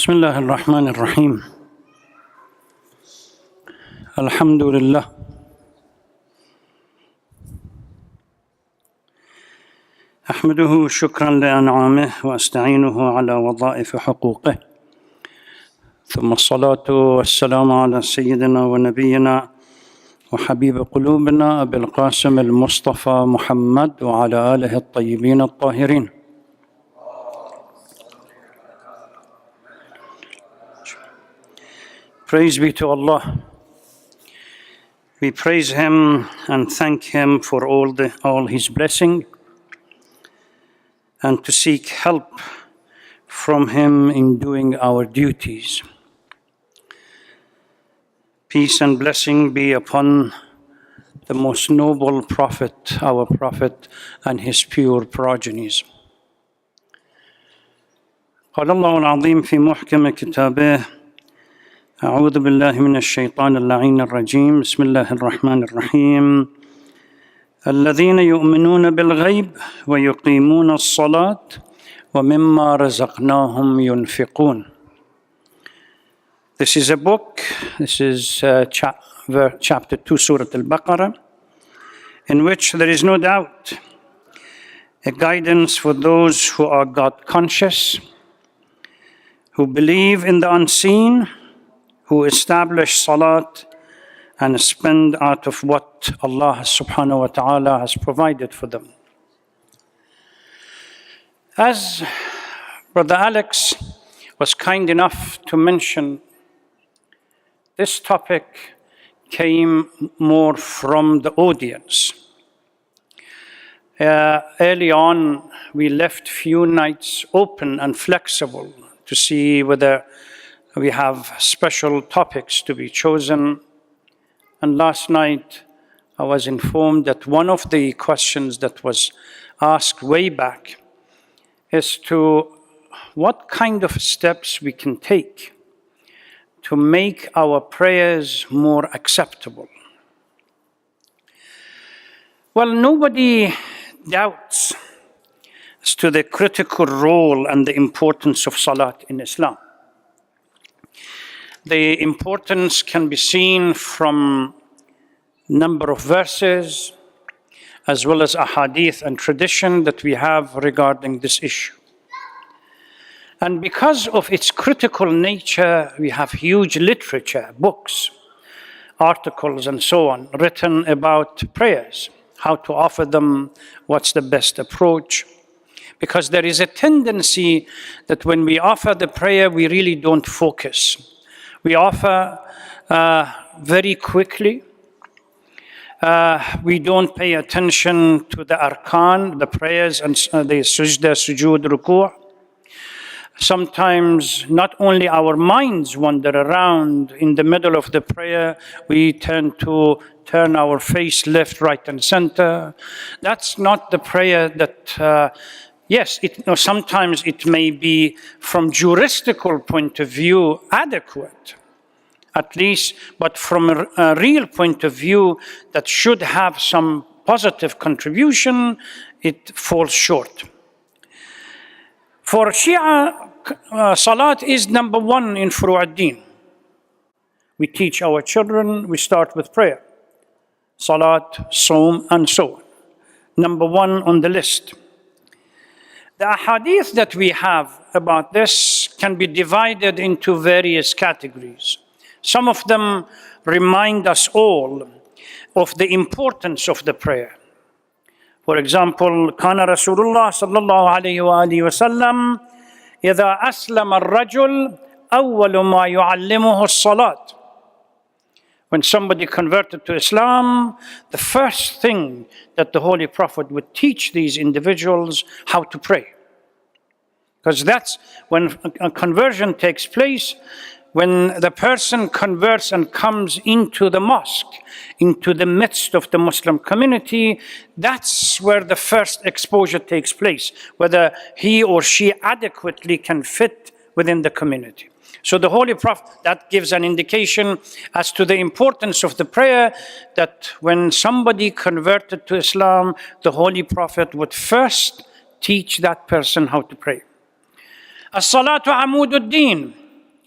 بسم الله الرحمن الرحيم. الحمد لله أحمده شكرا لأنعامه وأستعينه على وظائف حقوقه، ثم الصلاة والسلام على سيدنا ونبينا وحبيب قلوبنا أبي القاسم المصطفى محمد وعلى آله الطيبين الطاهرين. Praise be to Allah. We praise Him and thank Him for all His blessing, and to seek help from Him in doing our duties. Peace and blessing be upon the most noble Prophet, our Prophet, and his pure progenies. قال الله العظيم في محكم كتابه: أعوذ بالله من الشيطان اللعين الرجيم. بسم الله الرحمن الرحيم. الذين يؤمنون بالغيب ويقيمون الصلاة ومما رزقناهم ينفقون. This is a book. This is chapter 2, Surah Al-Baqarah, in which there is no doubt a guidance for those who are God conscious, who believe in the unseen, who establish salat and spend out of what Allah subhanahu wa ta'ala has provided for them. As Brother Alex was kind enough to mention, this topic came more from the audience. Early on, we left few nights open and flexible to see whether we have special topics to be chosen. And last night, I was informed that one of the questions that was asked way back is to what kind of steps we can take to make our prayers more acceptable. Well, nobody doubts as to the critical role and the importance of salat in Islam. The importance can be seen from number of verses, as well as ahadith and tradition that we have regarding this issue. And because of its critical nature, we have huge literature, books, articles, and so on, written about prayers, how to offer them, what's the best approach. Because there is a tendency that when we offer the prayer, we really don't focus. We offer very quickly. We don't pay attention to the arkan, the prayers, and the sujda, sujood, ruku'. Sometimes not only our minds wander around in the middle of the prayer, we tend to turn our face left, right, and center. That's not the prayer that, yes, sometimes it may be from juristical point of view adequate, at least, but from a real point of view that should have some positive contribution, it falls short. For Shia, salat is number one in Furu' ad-Din. We teach our children, we start with prayer. Salat, Sawm, and so on. Number one on the list. The ahadith that we have about this can be divided into various categories. Some of them remind us all of the importance of the prayer. For example, كان رسول الله صلى الله عليه وآله وسلم إذا أسلم الرجل أول ما يعلمه الصلاة. When somebody converted to Islam, the first thing that the Holy Prophet would teach these individuals how to pray. Because that's when a conversion takes place, when the person converts and comes into the mosque, into the midst of the Muslim community, that's where the first exposure takes place, whether he or she adequately can fit within the community. So the Holy Prophet, that gives an indication as to the importance of the prayer, that when somebody converted to Islam, the Holy Prophet would first teach that person how to pray. As-salatu amud ad-din.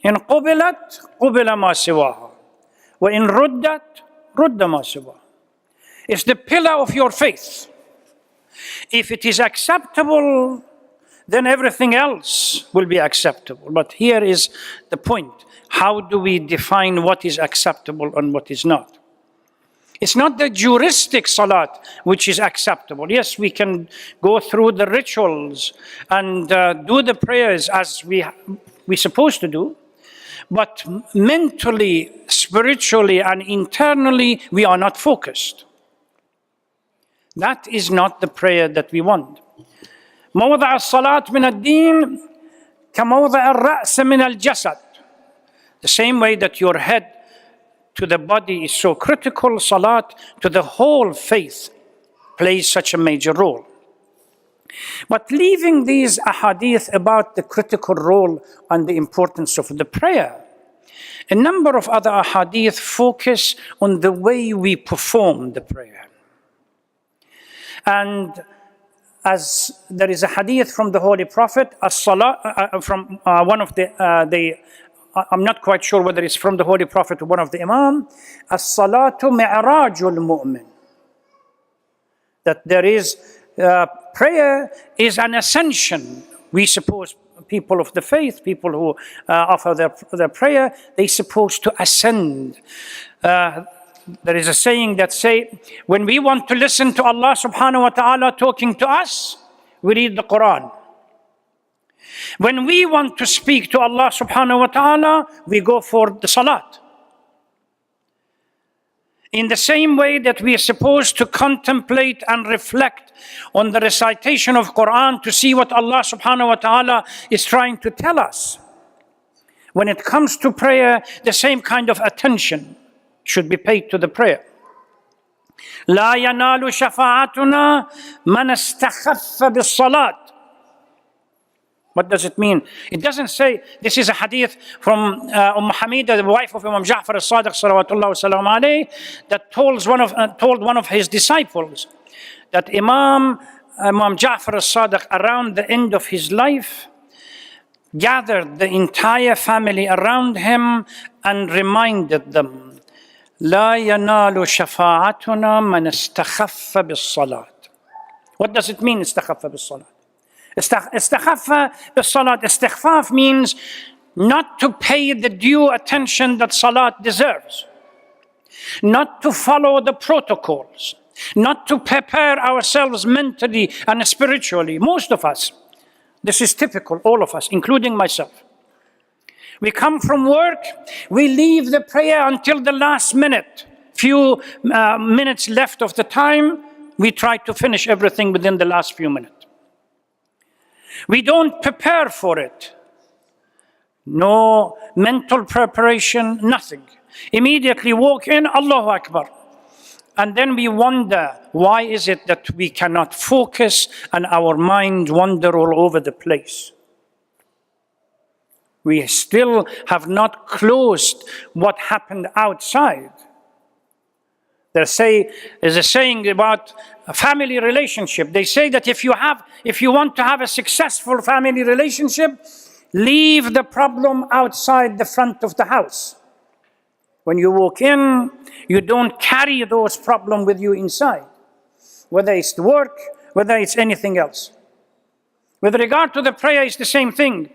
إن قبلت قبل ما سواها وإن ردت رد ما سواها. It's the pillar of your faith. If it is acceptable, then everything else will be acceptable. But here is the point. How do we define what is acceptable and what is not? It's not the juristic salat which is acceptable. Yes, we can go through the rituals and do the prayers as we're supposed to do, but mentally, spiritually, and internally, we are not focused. That is not the prayer that we want. موضع الصلاة من الدين كموضع الرأس من الجسد. The same way that your head to the body is so critical, salat to the whole faith plays such a major role. But leaving these ahadith about the critical role and the importance of the prayer, a number of other ahadith focus on the way we perform the prayer. And as there is a hadith from the Holy Prophet, from one of I'm not quite sure whether it's from the Holy Prophet or one of the Imam, as-salatu mi'rajul mu'min. That there is, prayer is an ascension. We suppose people of the faith, people who offer their prayer, they're supposed to ascend. There is a saying that say, when we want to listen to Allah subhanahu wa ta'ala talking to us, we read the Quran. When we want to speak to Allah subhanahu wa ta'ala, we go for the salat. In the same way that we are supposed to contemplate and reflect on the recitation of Quran to see what Allah subhanahu wa ta'ala is trying to tell us. When it comes to prayer, the same kind of attention should be paid to the prayer. لا ينال شفاعتنا من استخف بالصلاة. What does it mean? It doesn't say, this is a hadith from Hamida, the wife of Imam Ja'far as-Sadiq salawatullah wasalam alayhi, that told one of his disciples that Imam Ja'far as-Sadiq, around the end of his life, gathered the entire family around him and reminded them, لا ينال شفاعتنا من استخف بالصلاة. What does it mean, استخف بالصلاة? استخف بالصلاة, istighfaf means not to pay the due attention that salat deserves, not to follow the protocols, not to prepare ourselves mentally and spiritually. Most of us, this is typical, all of us, including myself. We come from work, we leave the prayer until the last minute. Few minutes left of the time, we try to finish everything within the last few minutes. We don't prepare for it. No mental preparation, nothing. Immediately walk in, Allahu Akbar. And then we wonder, why is it that we cannot focus and our mind wander all over the place? We still have not closed what happened outside. There's a saying about a family relationship. They say that if you want to have a successful family relationship, leave the problem outside the front of the house. When you walk in, you don't carry those problems with you inside, whether it's the work, whether it's anything else. With regard to the prayer, it's the same thing.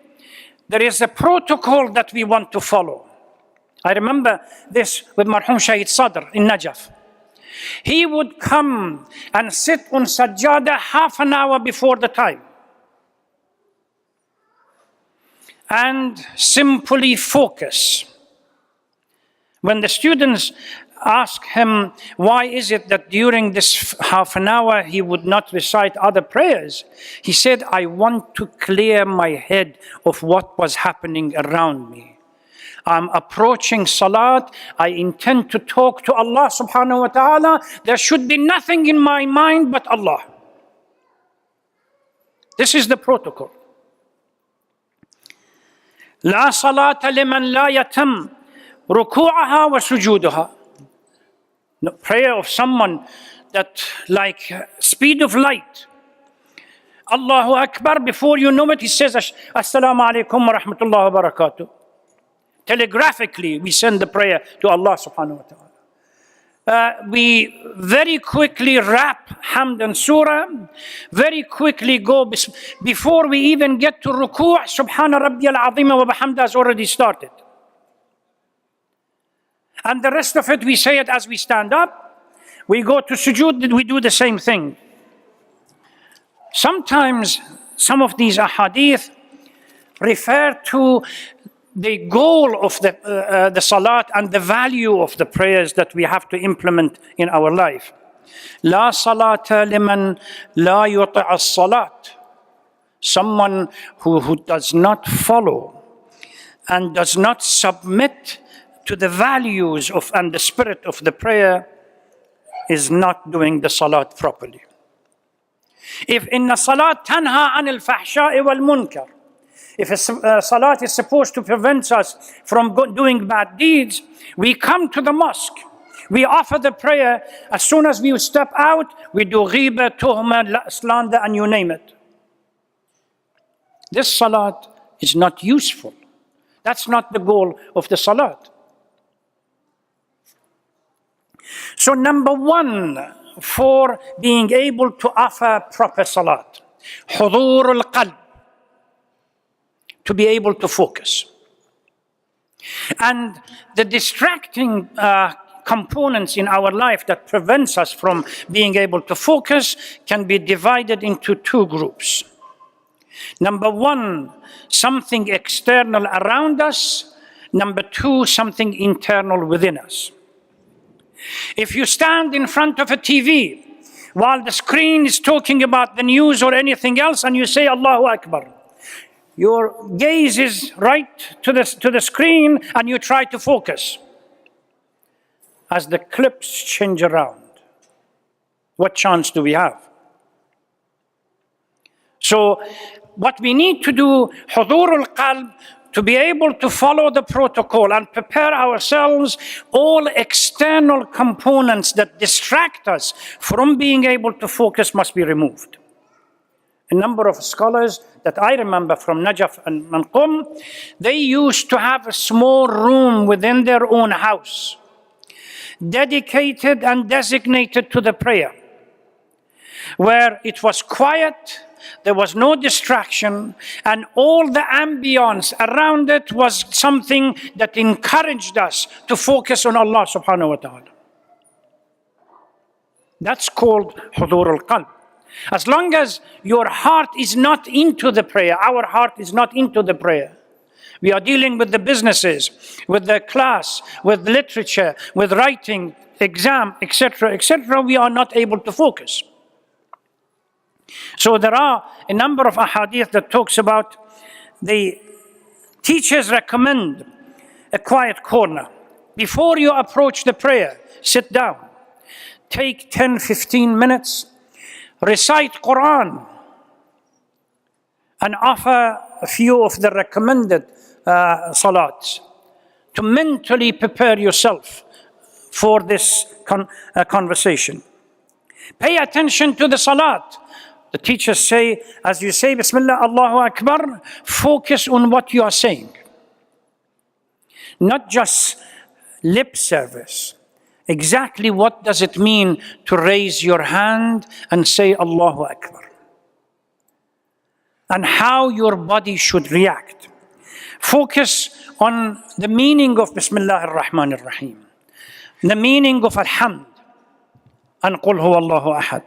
There is a protocol that we want to follow. I remember this with Marhum Shahid Sadr in Najaf. He would come and sit on sajjada half an hour before the time and simply focus. When the students ask him, why is it that during this half an hour he would not recite other prayers? He said, I want to clear my head of what was happening around me. I'm approaching salat. I intend to talk to Allah subhanahu wa ta'ala. There should be nothing in my mind but Allah. This is the protocol. لا صلاة لمن لا يتم ركوعها وسجودها. The prayer of someone that, like speed of light, Allahu Akbar, before you know it, he says, Assalamu alaikum wa rahmatullahi wa barakatuh. Telegraphically, we send the prayer to Allah subhanahu wa ta'ala. We very quickly wrap Hamd and Surah, very quickly go, before we even get to Ruku', Subhana Rabbiyal Azim wa Bihamdah has already started. And the rest of it, we say it as we stand up. We go to sujood, we do the same thing. Sometimes, some of these ahadith refer to the goal of the salat and the value of the prayers that we have to implement in our life. La salata liman la yuti' as-salat. Someone who does not follow and does not submit to the values of and the spirit of the prayer is not doing the salat properly. If inna salat tanha anil fahsha'i wal munkar, if a salat is supposed to prevent us from doing bad deeds, we come to the mosque, we offer the prayer. As soon as we step out, we do ghiba, tuhma, slander, and you name it. This salat is not useful. That's not the goal of the salat. So number one, for being able to offer proper salat, hudur al-qalb, to be able to focus. And the distracting components in our life that prevents us from being able to focus can be divided into two groups. Number one, something external around us. Number two, something internal within us. If you stand in front of a TV while the screen is talking about the news or anything else and you say Allahu Akbar, your gaze is right to the screen and you try to focus. As the clips change around, what chance do we have? So what we need to do, hudur al-qalb, to be able to follow the protocol and prepare ourselves, all external components that distract us from being able to focus must be removed. A number of scholars that I remember from Najaf and Qum, they used to have a small room within their own house, dedicated and designated to the prayer, where it was quiet, there was no distraction, and all the ambience around it was something that encouraged us to focus on Allah subhanahu wa ta'ala. That's called hudur al-qalb. As long as your heart is not into the prayer, our heart is not into the prayer. We are dealing with the businesses, with the class, with literature, with writing, exam, etc., etc. We are not able to focus. So there are a number of ahadith that talks about the teachers recommend a quiet corner. Before you approach the prayer, sit down. Take 10-15 minutes. Recite Quran and offer a few of the recommended salats to mentally prepare yourself for this conversation. Pay attention to the salat. The teachers say, as you say Bismillah, Allahu Akbar, focus on what you are saying. Not just lip service. Exactly what does it mean to raise your hand and say Allahu Akbar? And how your body should react. Focus on the meaning of Bismillah ar-Rahman ar-Rahim. The meaning of Alhamd. And Qul huwa Allahu Ahad.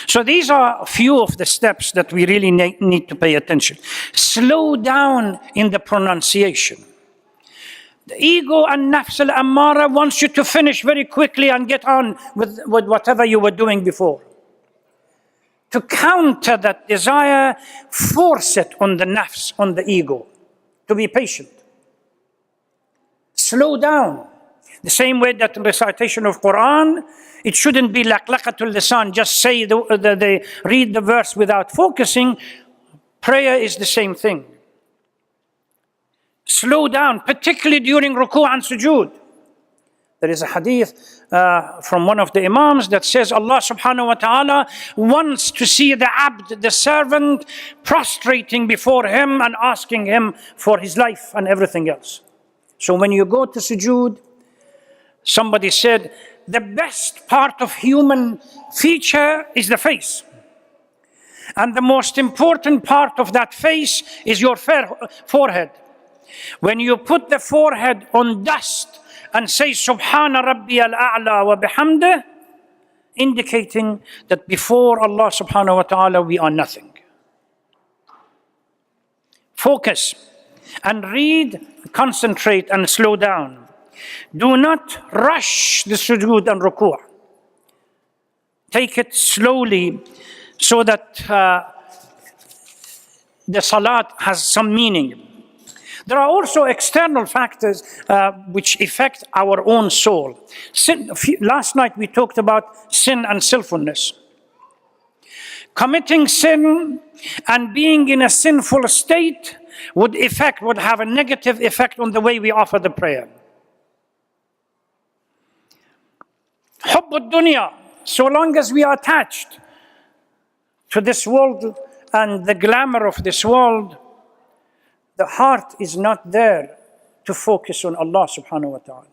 So these are a few of the steps that we really need to pay attention. Slow down in the pronunciation. The ego and nafs al-ammara wants you to finish very quickly and get on with whatever you were doing before. To counter that desire, force it on the nafs, on the ego. To be patient. Slow down. The same way that the recitation of Quran, it shouldn't be laqlaqatul lisan, just say read the verse without focusing. Prayer is the same thing. Slow down, particularly during ruku' and sujood. There is a hadith from one of the Imams that says Allah subhanahu wa ta'ala wants to see the abd, the servant, prostrating before him and asking him for his life and everything else. So when you go to sujood, somebody said, the best part of human feature is the face. And the most important part of that face is your forehead. When you put the forehead on dust and say, Subhana Rabbi al-A'la wa bihamdih, indicating that before Allah subhanahu wa ta'ala we are nothing. Focus and read, concentrate and slow down. Do not rush the sujood and ruku'. Take it slowly so that the salat has some meaning. There are also external factors which affect our own soul. Last night we talked about sin and sinfulness. Committing sin and being in a sinful state would have a negative effect on the way we offer the prayer. Hubb ad-dunya, so long as we are attached to this world and the glamour of this world, the heart is not there to focus on Allah subhanahu wa ta'ala.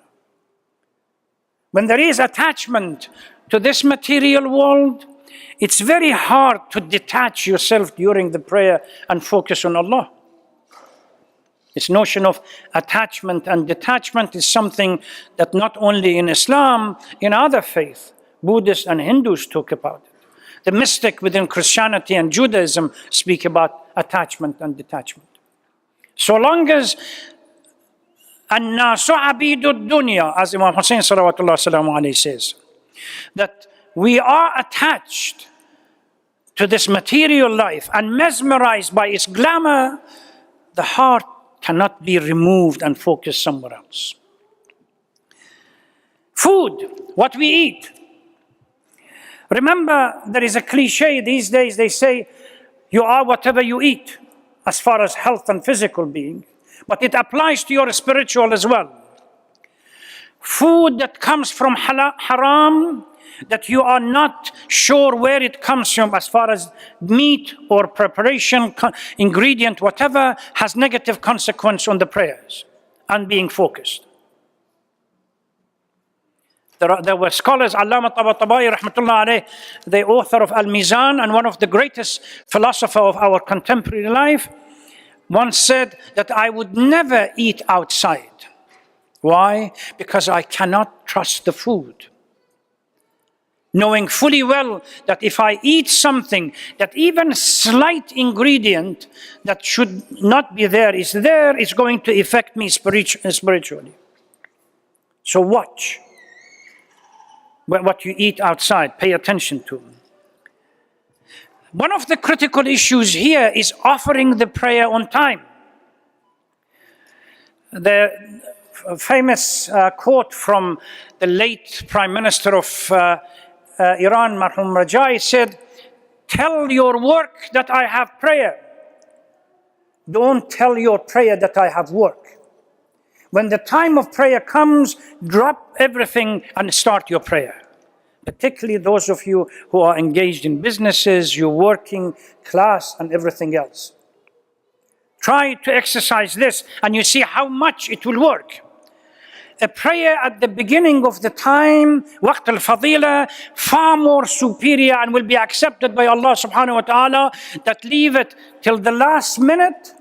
When there is attachment to this material world, it's very hard to detach yourself during the prayer and focus on Allah. This notion of attachment and detachment is something that not only in Islam, in other faiths, Buddhists and Hindus talk about it. The mystic within Christianity and Judaism speak about attachment and detachment. So long as الناس عبيد الدنيا, as Imam Hussein salawatullah salamu alayhi says, that we are attached to this material life and mesmerized by its glamour, the heart cannot be removed and focused somewhere else. Food, what we eat. Remember, there is a cliche these days, they say, you are whatever you eat, as far as health and physical being, but it applies to your spiritual as well. Food that comes from haram, that you are not sure where it comes from as far as meat or preparation, ingredient, whatever, has negative consequence on the prayers and being focused. There were scholars, Allama Tabatabai, rahmatullah alayh, the author of Al-Mizan and one of the greatest philosophers of our contemporary life, once said that I would never eat outside. Why? Because I cannot trust the food. Knowing fully well that if I eat something, that even slight ingredient that should not be there, it's going to affect me spiritually. So watch what you eat outside, pay attention to. One of the critical issues here is offering the prayer on time. The famous quote from the late Prime Minister of Iran, Marhum Rajai, said, tell your work that I have prayer. Don't tell your prayer that I have work. When the time of prayer comes, drop everything and start your prayer. Particularly those of you who are engaged in businesses, your working class and everything else. Try to exercise this and you see how much it will work. A prayer at the beginning of the time, waqt al-fadila, far more superior and will be accepted by Allah subhanahu wa ta'ala, that leave it till the last minute,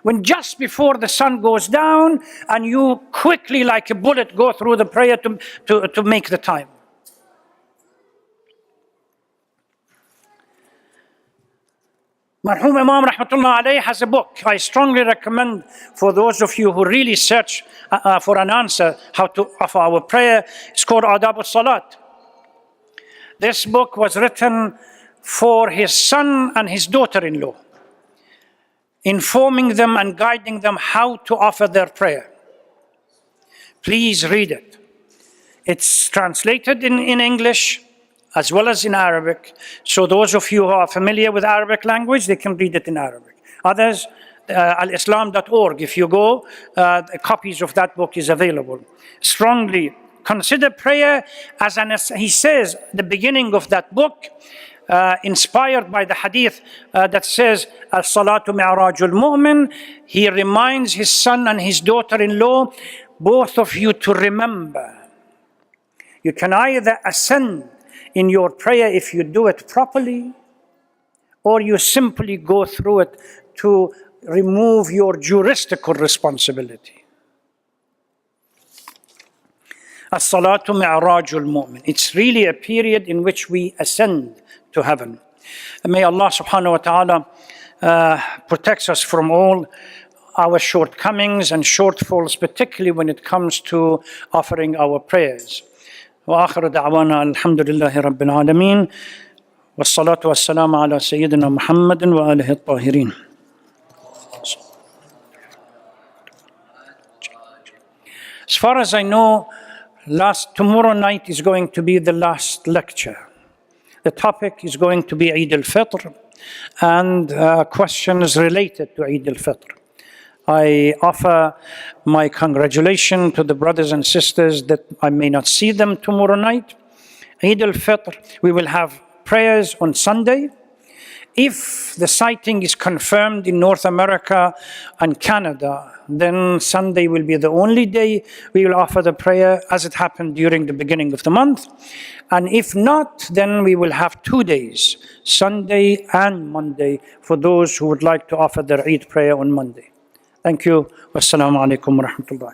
when just before the sun goes down, and you quickly, like a bullet, go through the prayer to make the time. Marhum Imam Rahmatullah alayhi has a book I strongly recommend for those of you who really search for an answer how to offer our prayer. It's called Adab al-Salat. This book was written for his son and his daughter-in-law, informing them and guiding them how to offer their prayer. Please read it. It's translated in English as well as in Arabic. So those of you who are familiar with Arabic language, they can read it in Arabic. Others, alislam.org, if you go, copies of that book is available. Strongly Consider prayer as he says, the beginning of that book, inspired by the hadith that says, As-salatu mi'rajul mu'min. He reminds his son and his daughter-in-law, both of you, to remember. You can either ascend in your prayer if you do it properly, or you simply go through it to remove your juristical responsibility. As-salatu mi'rajul mu'min. It's really a period in which we ascend to heaven. And may Allah subhanahu wa ta'ala protect us from all our shortcomings and shortfalls, particularly when it comes to offering our prayers. وآخر دعوانا الحمد لله رب العالمين والصلاة والسلام على سيدنا محمد وآله الطاهرين. As far as I know, tomorrow night is going to be the last lecture. The topic is going to be Eid al-Fitr and questions related to Eid al-Fitr. I offer my congratulations to the brothers and sisters that I may not see them tomorrow night. Eid al-Fitr, we will have prayers on Sunday. If the sighting is confirmed in North America and Canada, then Sunday will be the only day we will offer the prayer, as it happened during the beginning of the month. And if not, then we will have 2 days, Sunday and Monday, for those who would like to offer their Eid prayer on Monday. Thank you. Wassalamu alaikum wa rahmatullah.